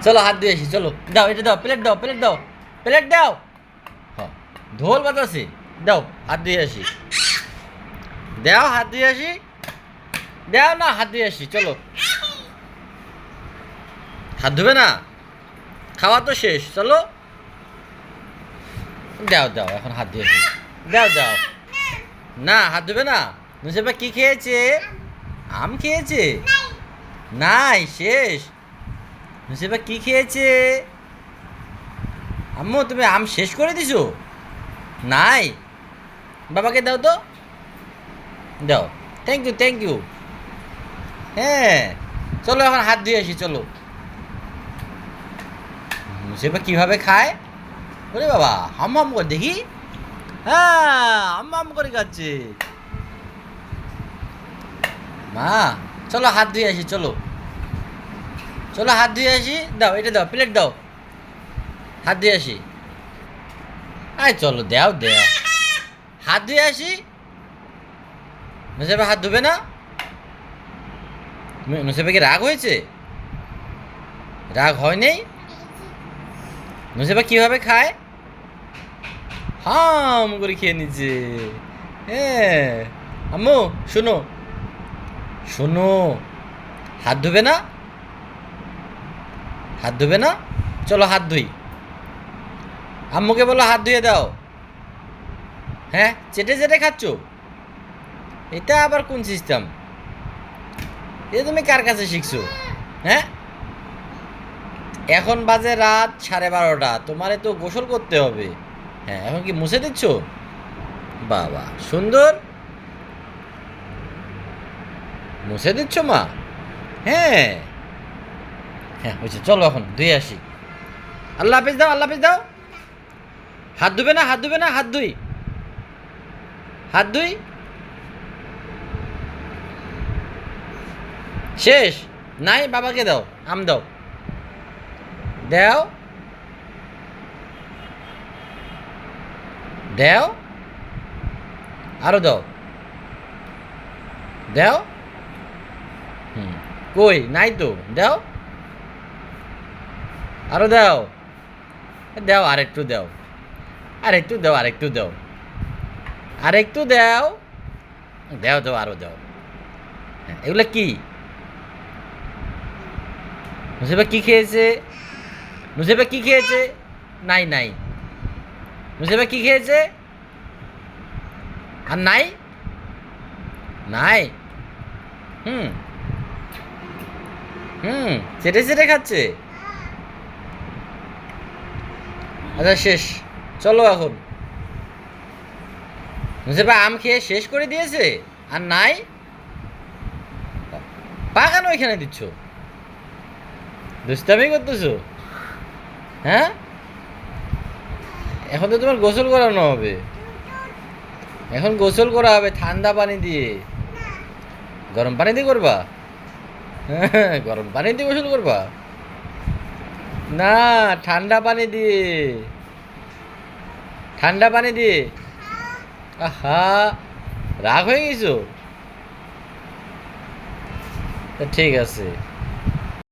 চলো হাত দিয়ে আসি, চলো দাও, এটা দাও, প্লেট দাও, প্লেট দাও, প্লেট দাও। হ্যাঁ, ঢোল বাজাছি, দাও হাত দিয়ে আসি, দাও হাত দিয়ে আসি, দাও না হাত দিয়ে আসি, চলো। হাত ধুবে না, খাওয়া তো শেষ, চলো। দাও দাও, এখন হাত দিয়ে আসি, দাও দাও। না হাত ধুবে না। নুসেবা কি খেয়েছে? আম খেয়েছে? নাই, শেষ। নুসেবা কি খেয়েছে? আম্মু তুমি আম শেষ করে দিছো? নাই, বাবাকে দাও তো, দাও। Thank you, thank you. হ্যাঁ, চলো এখন হাত ধুয়ে আসি, চলো। নুসেবা কিভাবে খায়? ওরে বাবা, হাম হাম করে দেখি। হ্যাঁ, হাম হাম করে খাচ্ছে। মা, চলো হাত ধুয়ে আসি, চলো। চলো হাত ধুয়ে আসি, দাও এটা দাও, প্লেট দাও, হাত ধুয়ে আসি। আয় চলো, দাও দাও, হাত ধুয়ে আসি। নুসেবা হাত ধুবে না? নুসেবা কি রাগ হয়েছে? রাগ হয় নেই? নুসেবা কিভাবে খায়? হাম করে খেয়ে নিচ্ছে। হ্যাঁ, আম্মু শোনো, শোনো, হাত ধুবে না? হাত ধুবে না? চলো হাত ধুই। আম্মুকে বলো হাত ধুয়ে দাও। হ্যাঁ, চেটে চেটে খাচ্ছ? এটা আবার কোন সিস্টেম? এ তুমি কার কাছে শিখছো? হ্যাঁ, এখন বাজে রাত 12:30, তোমারে তো গোসল করতে হবে। হ্যাঁ, এখন কি মুছে দিচ্ছ? বাবা সুন্দর, মুছে দিচ্ছ মা? হ্যাঁ হ্যাঁ, হয়েছে, চলো এখন ধুয়ে আসি। আল্লাহ হাফিজ দাও, আল্লাহ হাফিজ দাও। হাত ধুবে না, হাত ধুবে না, হাত ধুই, হাত ধুই। শেষ? নাই, বাবাকে দাও, আম দাও, দাও দাও, আরো দাও, দাও। হুম, কই নাই তো, দাও, আরো দাও, দাও আরেকটু দাও, আরেকটু দাও, আরেকটু দাও, আরেকটু দাও, দাও দাও, আরো দাও। হ্যাঁ, এগুলো কি? নুসেবা কি খেয়েছে? নুসেবা কি খেয়েছে? নাই নাই, নুসেবা কি খেয়েছে? আর নাই, নাই। হুম হুম, চেটে চেটে খাচ্ছে। আচ্ছা শেষ, চলো এখন। নুসেবা আম খেয়ে শেষ করে দিয়েছে, আর নাই। পাকানো এখানে দিচ্ছ, দুষ্টামি করতেছো? হ্যাঁ, এখন তো তোমার গোসল করানো হবে। এখন গোসল করা হবে ঠান্ডা পানি দিয়ে। গরম পানি দিয়ে করবা? হ্যাঁ, গরম পানি দিয়ে গোসল করবা? না, ঠান্ডা পানি দিয়ে, ঠান্ডা পানি দিয়ে। আহা, রাগ হয়ে গেছো? তা ঠিক আছে।